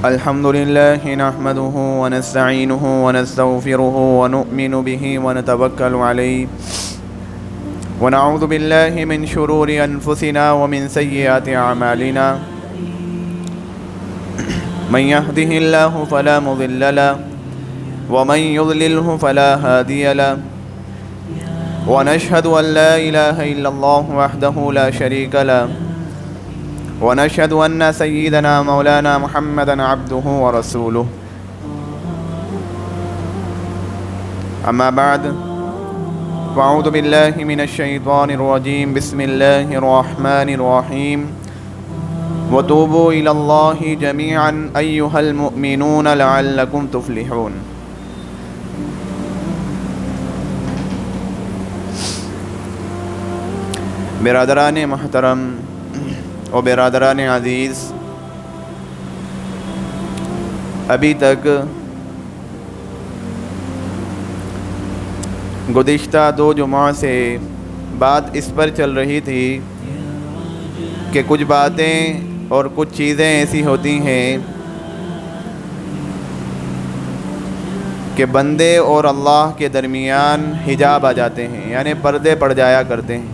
الحمد لله نحمده ونستعينه ونستغفره ونؤمن به ونتوكل عليه ونعوذ بالله من شرور أنفسنا ومن سيئات أعمالنا من يهده الله فلا مضل له ومن يضلله فلا هادي له ونشهد أن لا إله إلا الله وحده لا شريك له ونشهد أن سيدنا مولانا محمدا عبده ورسوله أما بعد فأعوذ بالله من الشيطان الرجيم بسم الله الرحمن الرحيم وتوبوا إلى الله جميعا أيها المؤمنون لعلكم تفلحون. برادران محترم و برادران عزیز، ابھی تک گزشتہ 2 جمعہ سے بات اس پر چل رہی تھی کہ کچھ باتیں اور کچھ چیزیں ایسی ہوتی ہیں کہ بندے اور اللہ کے درمیان حجاب آ جاتے ہیں، یعنی پردے پڑ جایا کرتے ہیں.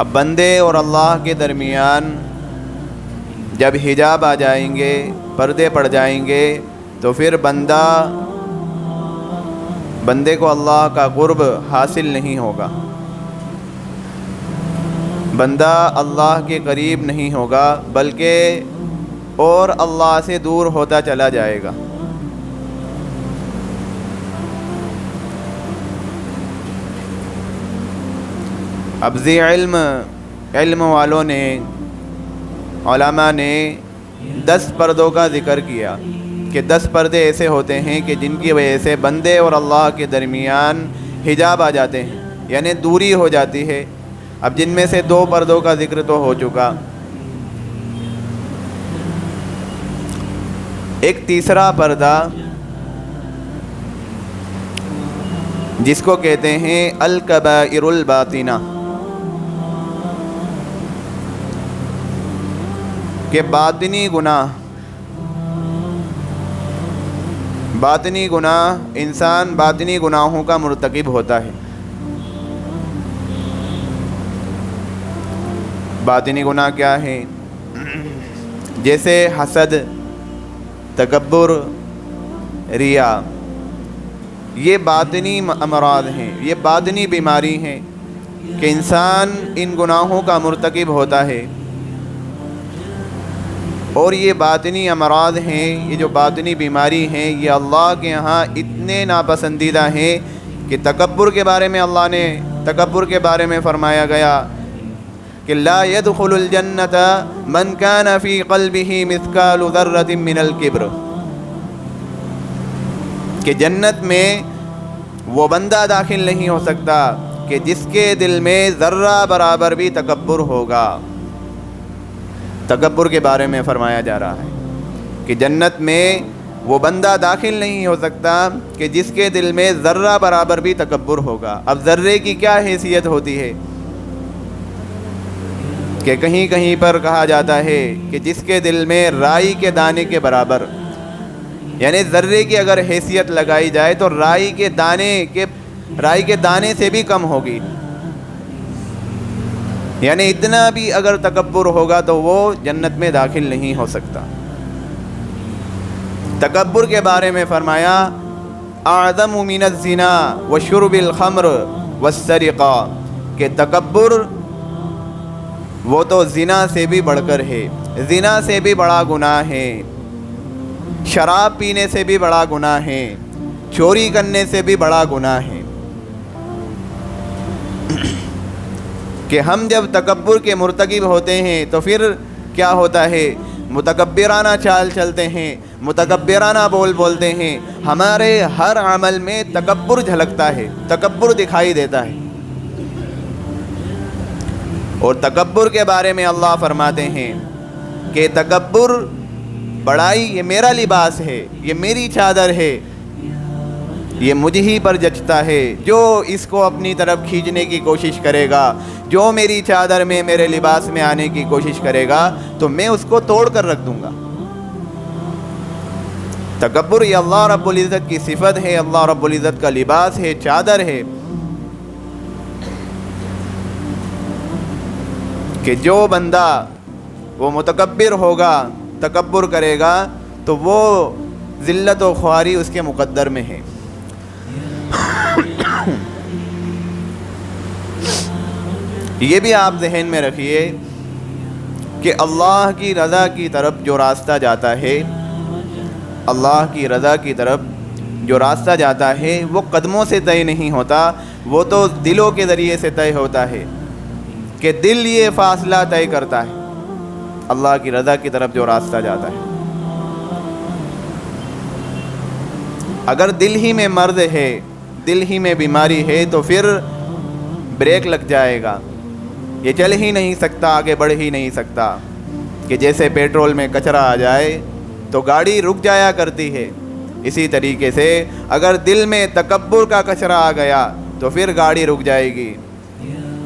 اب بندے اور اللہ کے درمیان جب حجاب آ جائیں گے، پردے پڑ جائیں گے، تو پھر بندے کو اللہ کا قرب حاصل نہیں ہوگا، بندہ اللہ کے قریب نہیں ہوگا بلکہ اور اللہ سے دور ہوتا چلا جائے گا. اب ذی علم والوں نے، علماء نے 10 پردوں کا ذکر کیا کہ 10 پردے ایسے ہوتے ہیں کہ جن کی وجہ سے بندے اور اللہ کے درمیان حجاب آ جاتے ہیں، یعنی دوری ہو جاتی ہے. اب جن میں سے 2 پردوں کا ذکر تو ہو چکا، ایک تیسرا پردہ جس کو کہتے ہیں الکبائر الباطنہ، کہ باطنی گناہ انسان باطنی گناہوں کا مرتکب ہوتا ہے. باطنی گناہ کیا ہے؟ جیسے حسد، تکبر، ریا، یہ باطنی امراض ہیں، یہ باطنی بیماری ہیں کہ انسان ان گناہوں کا مرتکب ہوتا ہے. اور یہ باطنی امراض ہیں، یہ جو باطنی بیماری ہیں، یہ اللہ کے ہاں اتنے ناپسندیدہ ہیں کہ تکبر کے بارے میں اللہ نے تکبر کے بارے میں فرمایا گیا کہ لا يدخل الجنة من كان في قلبه مثقال ذرة من الكبر، کہ جنت میں وہ بندہ داخل نہیں ہو سکتا کہ جس کے دل میں ذرہ برابر بھی تکبر ہوگا. تکبر کے بارے میں فرمایا جا رہا ہے کہ جنت میں وہ بندہ داخل نہیں ہو سکتا کہ جس کے دل میں ذرہ برابر بھی تکبر ہوگا. اب ذرے کی کیا حیثیت ہوتی ہے کہ کہیں کہیں پر کہا جاتا ہے کہ جس کے دل میں رائی کے دانے کے برابر، یعنی ذرے کی اگر حیثیت لگائی جائے تو رائی کے دانے سے بھی کم ہوگی، یعنی اتنا بھی اگر تکبر ہوگا تو وہ جنت میں داخل نہیں ہو سکتا. تکبر کے بارے میں فرمایا اعظم من الزنا وشرب الخمر والسرقہ، کہ تکبر وہ تو زنا سے بھی بڑھ کر ہے، زنا سے بھی بڑا گناہ ہے، شراب پینے سے بھی بڑا گناہ ہے، چوری کرنے سے بھی بڑا گناہ ہے. کہ ہم جب تکبر کے مرتکب ہوتے ہیں تو پھر کیا ہوتا ہے؟ متکبرانہ چال چلتے ہیں، متکبرانہ بولتے ہیں، ہمارے ہر عمل میں تکبر جھلکتا ہے، تکبر دکھائی دیتا ہے. اور تکبر کے بارے میں اللہ فرماتے ہیں کہ تکبر، بڑائی یہ میرا لباس ہے، یہ میری چادر ہے. یہ مجھ ہی پر جچتا ہے، جو اس کو اپنی طرف کھینچنے کی کوشش کرے گا، جو میری چادر میں میرے لباس میں آنے کی کوشش کرے گا تو میں اس کو توڑ کر رکھ دوں گا۔ تکبر یہ اللہ رب العزت کی صفت ہے، اللہ رب العزت کا لباس ہے، چادر ہے، کہ جو بندہ وہ متکبر ہوگا، تکبر کرے گا تو وہ ذلت و خواری اس کے مقدر میں ہے۔ یہ بھی آپ ذہن میں رکھیے کہ اللہ کی رضا کی طرف جو راستہ جاتا ہے، اللہ کی رضا کی طرف جو راستہ جاتا ہے وہ قدموں سے طے نہیں ہوتا، وہ تو دلوں کے ذریعے سے طے ہوتا ہے، کہ دل یہ فاصلہ طے کرتا ہے اللہ کی رضا کی طرف جو راستہ جاتا ہے۔ اگر دل ہی میں مرض ہے، دل ہی میں بیماری ہے تو پھر بریک لگ جائے گا، یہ چل ہی نہیں سکتا، آگے بڑھ ہی نہیں سکتا، کہ جیسے پیٹرول میں کچرا آ جائے تو گاڑی رک جایا کرتی ہے، اسی طریقے سے اگر دل میں تکبر کا کچرا آ گیا تو پھر گاڑی رک جائے گی،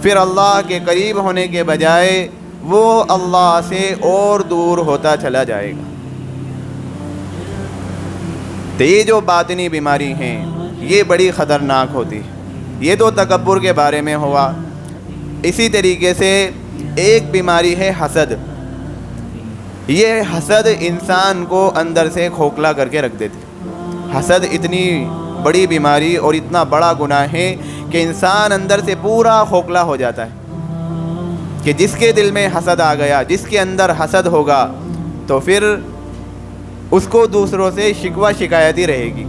پھر اللہ کے قریب ہونے کے بجائے وہ اللہ سے اور دور ہوتا چلا جائے گا۔ تو یہ جو باطنی بیماری ہیں یہ بڑی خطرناک ہوتی ہے۔ یہ تو تکبر کے بارے میں ہوا۔ اسی طریقے سے ایک بیماری ہے حسد۔ یہ حسد انسان کو اندر سے کھوکھلا کر کے رکھ دیتی۔ حسد اتنی بڑی بیماری اور اتنا بڑا گناہ ہے کہ انسان اندر سے پورا کھوکھلا ہو جاتا ہے، کہ جس کے دل میں حسد آ گیا، جس کے اندر حسد ہوگا تو پھر اس کو دوسروں سے شکوہ شکایت ہی رہے گی۔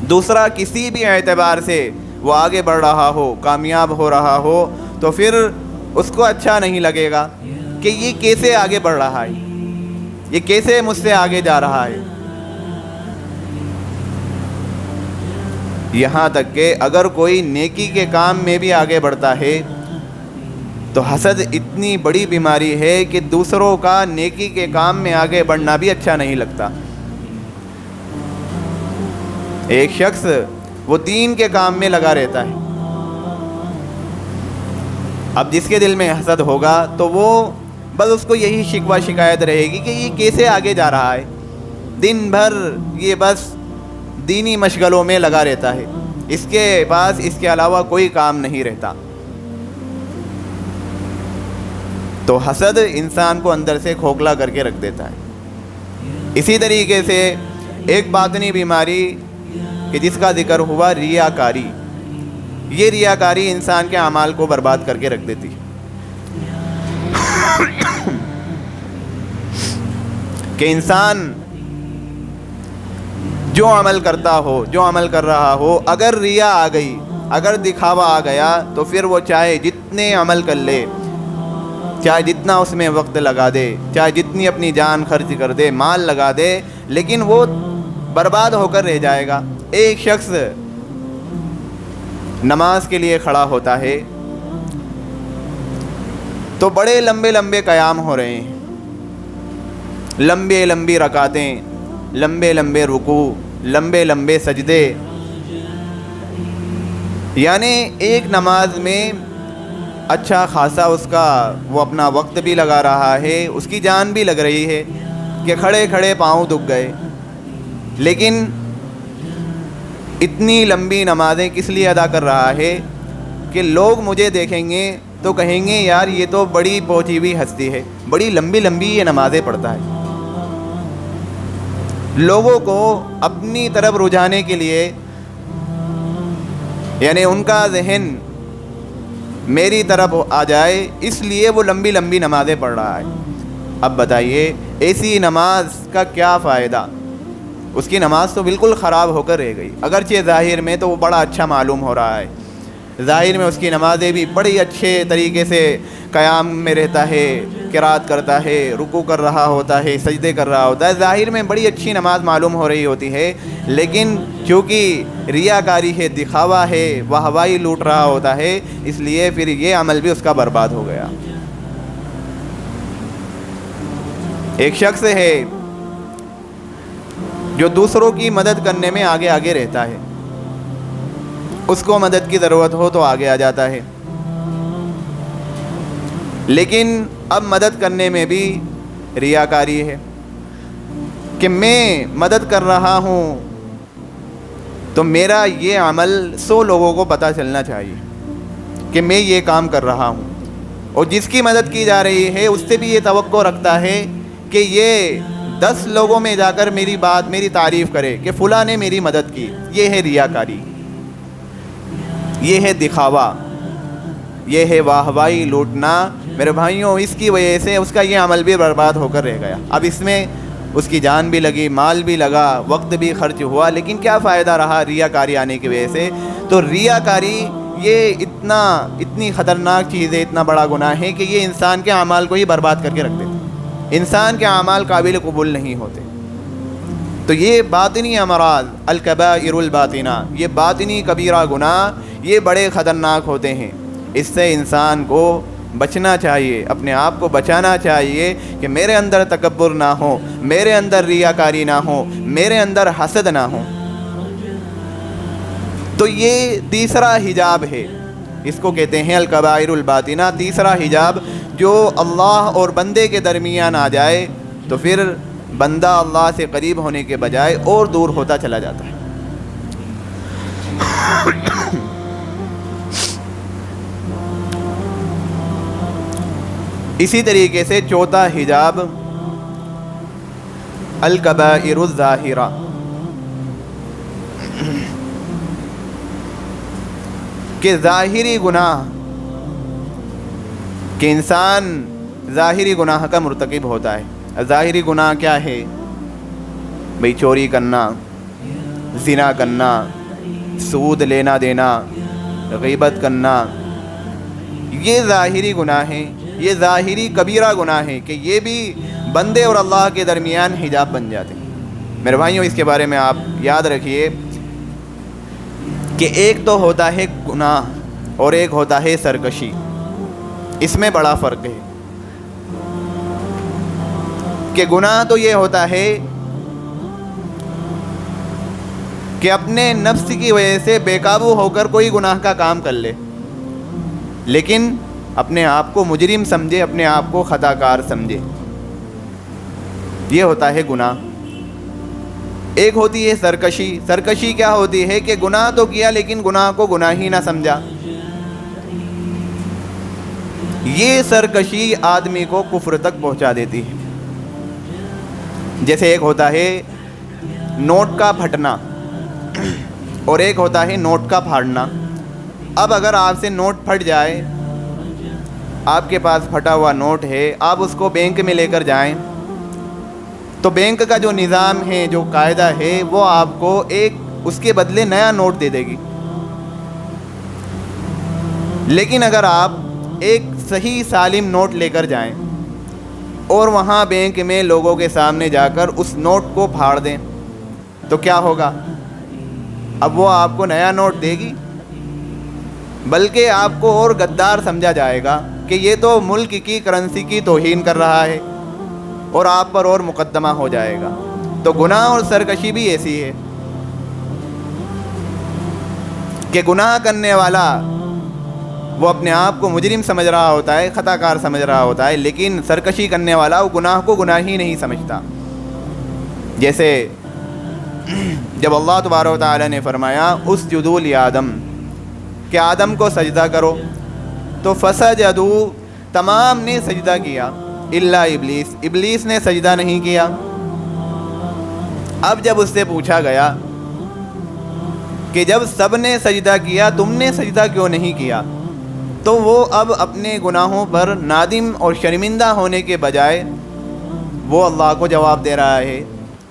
دوسرا کسی بھی اعتبار سے وہ آگے بڑھ رہا ہو، کامیاب ہو رہا ہو تو پھر اس کو اچھا نہیں لگے گا کہ یہ کیسے آگے بڑھ رہا ہے، یہ کیسے مجھ سے آگے جا رہا ہے۔ یہاں تک کہ اگر کوئی نیکی کے کام میں بھی آگے بڑھتا ہے تو حسد اتنی بڑی بیماری ہے کہ دوسروں کا نیکی کے کام میں آگے بڑھنا بھی اچھا نہیں لگتا۔ ایک شخص وہ دین کے کام میں لگا رہتا ہے، اب جس کے دل میں حسد ہوگا تو وہ بس اس کو یہی شکوہ شکایت رہے گی کہ یہ کیسے آگے جا رہا ہے، دن بھر یہ بس دینی مشغلوں میں لگا رہتا ہے، اس کے پاس اس کے علاوہ کوئی کام نہیں رہتا۔ تو حسد انسان کو اندر سے کھوکھلا کر کے رکھ دیتا ہے۔ اسی طریقے سے ایک باطنی بیماری کہ جس کا ذکر ہوا ریاکاری، یہ ریاکاری انسان کے اعمال کو برباد کر کے رکھ دیتی ہے۔ کہ انسان جو عمل کرتا ہو، جو عمل کر رہا ہو، اگر ریا آ گئی، اگر دکھاوا آ گیا تو پھر وہ چاہے جتنے عمل کر لے، چاہے جتنا اس میں وقت لگا دے، چاہے جتنی اپنی جان خرچ کر دے، مال لگا دے، لیکن وہ برباد ہو کر رہ جائے گا۔ ایک شخص نماز کے لیے کھڑا ہوتا ہے تو بڑے لمبے لمبے قیام ہو رہے ہیں، لمبے لمبی رکعتیں، لمبے لمبے رکوع، لمبے لمبے سجدے، یعنی ایک نماز میں اچھا خاصا اس کا وہ اپنا وقت بھی لگا رہا ہے، اس کی جان بھی لگ رہی ہے کہ کھڑے کھڑے پاؤں دکھ گئے، لیکن اتنی لمبی نمازیں کس لیے ادا کر رہا ہے کہ لوگ مجھے دیکھیں گے تو کہیں گے یار یہ تو بڑی پہنچی ہوئی ہستی ہے، بڑی لمبی لمبی یہ نمازیں پڑھتا ہے۔ لوگوں کو اپنی طرف رجھانے کے لیے، یعنی ان کا ذہن میری طرف آ جائے، اس لیے وہ لمبی لمبی نمازیں پڑھ رہا ہے۔ اب بتائیے ایسی نماز کا کیا فائدہ؟ اس کی نماز تو بالکل خراب ہو کر رہ گئی، اگرچہ ظاہر میں تو وہ بڑا اچھا معلوم ہو رہا ہے، ظاہر میں اس کی نمازیں بھی بڑی اچھے طریقے سے قیام میں رہتا ہے، قرات کرتا ہے، رکوع کر رہا ہوتا ہے، سجدے کر رہا ہوتا ہے، ظاہر میں بڑی اچھی نماز معلوم ہو رہی ہوتی ہے، لیکن چونکہ ریاکاری ہے، دکھاوا ہے، وہ ہوائی لوٹ رہا ہوتا ہے، اس لیے پھر یہ عمل بھی اس کا برباد ہو گیا۔ ایک شخص ہے جو دوسروں کی مدد کرنے میں آگے آگے رہتا ہے، اس کو مدد کی ضرورت ہو تو آگے آ جاتا ہے، لیکن اب مدد کرنے میں بھی ریاکاری ہے کہ میں مدد کر رہا ہوں تو میرا یہ عمل 100 لوگوں کو پتہ چلنا چاہیے کہ میں یہ کام کر رہا ہوں، اور جس کی مدد کی جا رہی ہے اس سے بھی یہ توقع رکھتا ہے کہ یہ 10 لوگوں میں جا کر میری تعریف کرے کہ فلاں نے میری مدد کی۔ یہ ہے ریاکاری، یہ ہے دکھاوا، یہ ہے واہوائی لوٹنا۔ میرے بھائیوں، اس کی وجہ سے اس کا یہ عمل بھی برباد ہو کر رہ گیا۔ اب اس میں اس کی جان بھی لگی، مال بھی لگا، وقت بھی خرچ ہوا، لیکن کیا فائدہ رہا ریاکاری آنے کی وجہ سے؟ تو ریاکاری یہ اتنی خطرناک چیز ہے، اتنا بڑا گناہ ہے کہ یہ انسان کے اعمال کو ہی برباد کر کے رکھ دیتے، انسان کے اعمال قابل قبول نہیں ہوتے۔ تو یہ باطنی امراض، الکبائر الباطنہ، یہ باطنی کبیرہ گناہ، یہ بڑے خطرناک ہوتے ہیں۔ اس سے انسان کو بچنا چاہیے، اپنے آپ کو بچانا چاہیے کہ میرے اندر تکبر نہ ہو، میرے اندر ریاکاری نہ ہو، میرے اندر حسد نہ ہو۔ تو یہ تیسرا حجاب ہے، اس کو کہتے ہیں الکبائر الباطنہ، تیسرا حجاب جو اللہ اور بندے کے درمیان آ جائے تو پھر بندہ اللہ سے قریب ہونے کے بجائے اور دور ہوتا چلا جاتا ہے۔ اسی طریقے سے چوتھا حجاب الکبائر الظاہرہ، کہ ظاہری گناہ، کہ انسان ظاہری گناہ کا مرتکب ہوتا ہے۔ ظاہری گناہ کیا ہے؟ بھئی چوری کرنا، زنا کرنا، سود لینا دینا، غیبت کرنا، یہ ظاہری گناہ ہیں، یہ ظاہری کبیرہ گناہ ہیں کہ یہ بھی بندے اور اللہ کے درمیان حجاب بن جاتے ہیں۔ میرے بھائیوں، اس کے بارے میں آپ یاد رکھیے کہ ایک تو ہوتا ہے گناہ اور ایک ہوتا ہے سرکشی، اس میں بڑا فرق ہے۔ کہ گناہ تو یہ ہوتا ہے کہ اپنے نفس کی وجہ سے بے قابو ہو کر کوئی گناہ کا کام کر لے، لیکن اپنے آپ کو مجرم سمجھے، اپنے آپ کو خطا کار سمجھے، یہ ہوتا ہے گناہ۔ ایک ہوتی ہے سرکشی۔ سرکشی کیا ہوتی ہے؟ کہ گناہ تو کیا لیکن گناہ کو گناہ ہی نہ سمجھا۔ یہ سرکشی آدمی کو کفر تک پہنچا دیتی ہے۔ جیسے ایک ہوتا ہے نوٹ کا پھٹنا اور ایک ہوتا ہے نوٹ کا پھاڑنا۔ اب اگر آپ سے نوٹ پھٹ جائے، آپ کے پاس پھٹا ہوا نوٹ ہے، آپ اس کو بینک میں لے کر جائیں تو بینک کا جو نظام ہے، جو قاعدہ ہے، وہ آپ کو اس کے بدلے نیا نوٹ دے دے گی۔ لیکن اگر آپ ایک صحیح سالم نوٹ لے کر جائیں اور وہاں بینک میں لوگوں کے سامنے جا کر اس نوٹ کو پھاڑ دیں تو کیا ہوگا؟ اب وہ آپ کو نیا نوٹ دے گی، بلکہ آپ کو اور غدار سمجھا جائے گا کہ یہ تو ملک کی کرنسی کی توہین کر رہا ہے، اور آپ پر اور مقدمہ ہو جائے گا۔ تو گناہ اور سرکشی بھی ایسی ہے کہ گناہ کرنے والا وہ اپنے آپ کو مجرم سمجھ رہا ہوتا ہے، خطا کار سمجھ رہا ہوتا ہے، لیکن سرکشی کرنے والا وہ گناہ کو گناہ ہی نہیں سمجھتا۔ جیسے جب اللہ تبارک و تعالی نے فرمایا اسجدوا لآدم، کہ آدم کو سجدہ کرو، تو فسجدوا، تمام نے سجدہ کیا، الا ابلیس، ابلیس نے سجدہ نہیں کیا۔ اب جب اس سے پوچھا گیا کہ جب سب نے سجدہ کیا تم نے سجدہ کیوں نہیں کیا، تو وہ اب اپنے گناہوں پر نادم اور شرمندہ ہونے کے بجائے وہ اللہ کو جواب دے رہا ہے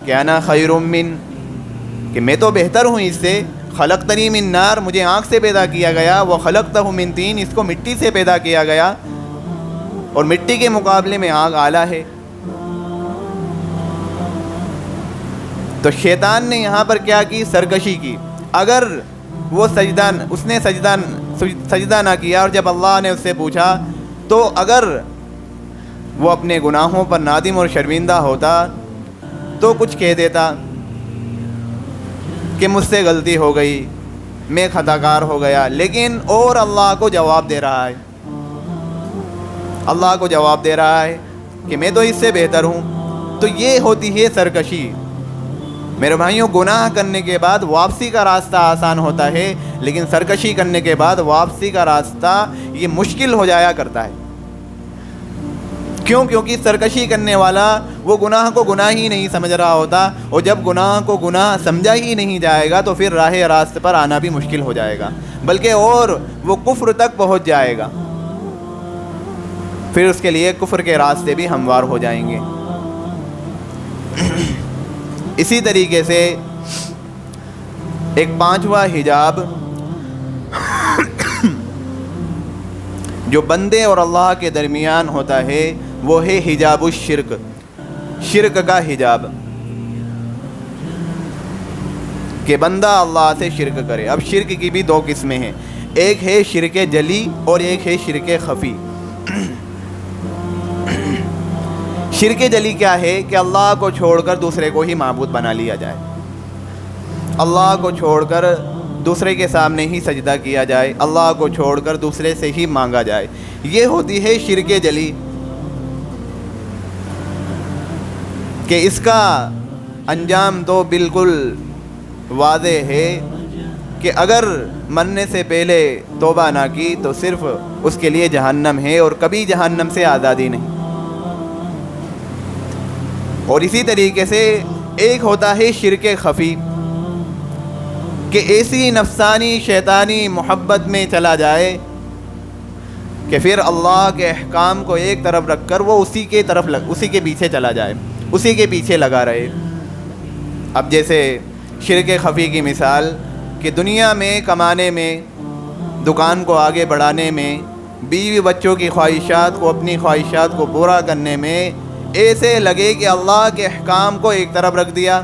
کہ انا خیر من، کہ میں تو بہتر ہوں اس سے، خلقتنی من نار، مجھے آنکھ سے پیدا کیا گیا، وخلقتہ من طین، اس کو مٹی سے پیدا کیا گیا، اور مٹی کے مقابلے میں آگ اعلیٰ ہے۔ تو شیطان نے یہاں پر کیا کی؟ سرکشی کی۔ اگر وہ اس نے سجدہ نہ کیا، اور جب اللہ نے اس سے پوچھا تو اگر وہ اپنے گناہوں پر نادم اور شرمندہ ہوتا تو کچھ کہہ دیتا، کہ مجھ سے غلطی ہو گئی، میں خطا کار ہو گیا، لیکن اور اللہ کو جواب دے رہا ہے، اللہ کو جواب دے رہا ہے کہ میں تو اس سے بہتر ہوں. تو یہ ہوتی ہے سرکشی. میرے بھائیوں، گناہ کرنے کے بعد واپسی کا راستہ آسان ہوتا ہے، لیکن سرکشی کرنے کے بعد واپسی کا راستہ یہ مشکل ہو جایا کرتا ہے. کیوں؟ کیونکہ سرکشی کرنے والا وہ گناہ کو گناہ ہی نہیں سمجھ رہا ہوتا، اور جب گناہ کو گناہ سمجھا ہی نہیں جائے گا تو پھر راہ راست پر آنا بھی مشکل ہو جائے گا، بلکہ اور وہ کفر تک پہنچ جائے گا. پھر اس کے لیے کفر کے راستے بھی ہموار ہو جائیں گے. اسی طریقے سے ایک پانچواں حجاب جو بندے اور اللہ کے درمیان ہوتا ہے وہ ہے حجاب الشرک، شرک کا حجاب، کہ بندہ اللہ سے شرک کرے. اب شرک کی بھی دو قسمیں ہیں، ایک ہے شرک جلی اور ایک ہے شرک خفی. شرک جلی کیا ہے؟ کہ اللہ کو چھوڑ کر دوسرے کو ہی معبود بنا لیا جائے، اللہ کو چھوڑ کر دوسرے کے سامنے ہی سجدہ کیا جائے، اللہ کو چھوڑ کر دوسرے سے ہی مانگا جائے. یہ ہوتی ہے شرک جلی، کہ اس کا انجام تو بالکل واضح ہے کہ اگر مرنے سے پہلے توبہ نہ کی تو صرف اس کے لیے جہنم ہے اور کبھی جہنم سے آزادی نہیں. اور اسی طریقے سے ایک ہوتا ہے شرک خفی، کہ ایسی نفسانی شیطانی محبت میں چلا جائے کہ پھر اللہ کے احکام کو ایک طرف رکھ کر وہ اسی کے پیچھے چلا جائے، اسی کے پیچھے لگا رہے. اب جیسے شرک خفی کی مثال کہ دنیا میں کمانے میں، دکان کو آگے بڑھانے میں، بیوی بچوں کی خواہشات کو، اپنی خواہشات کو پورا کرنے میں ایسے لگے کہ اللہ کے احکام کو ایک طرف رکھ دیا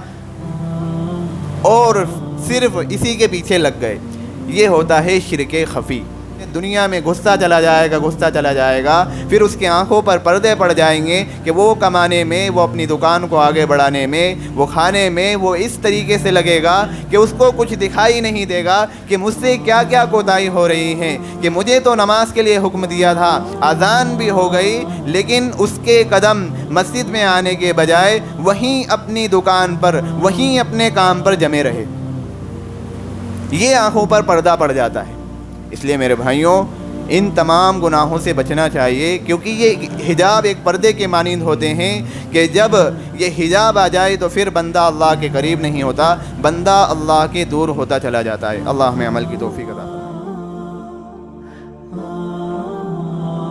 اور صرف اسی کے پیچھے لگ گئے. یہ ہوتا ہے شرک خفی. دنیا میں گھستا چلا جائے گا، پھر اس کی آنکھوں پر پردے پڑ جائیں گے کہ وہ کمانے میں، وہ اپنی دکان کو آگے بڑھانے میں، وہ کھانے میں وہ اس طریقے سے لگے گا کہ اس کو کچھ دکھائی نہیں دے گا کہ مجھ سے کیا کیا کوتاہی ہو رہی ہیں، کہ مجھے تو نماز کے لیے حکم دیا تھا، اذان بھی ہو گئی، لیکن اس کے قدم مسجد میں آنے کے بجائے وہیں اپنی دکان پر، وہیں اپنے کام پر جمے رہے. یہ آنکھوں پر پردہ پڑ جاتا ہے. اس لیے میرے بھائیوں، ان تمام گناہوں سے بچنا چاہیے، کیونکہ یہ حجاب ایک پردے کے مانند ہوتے ہیں کہ جب یہ حجاب آ جائے تو پھر بندہ اللہ کے قریب نہیں ہوتا، بندہ اللہ کے دور ہوتا چلا جاتا ہے. اللہ ہمیں عمل کی توفیق عطا فرمائے.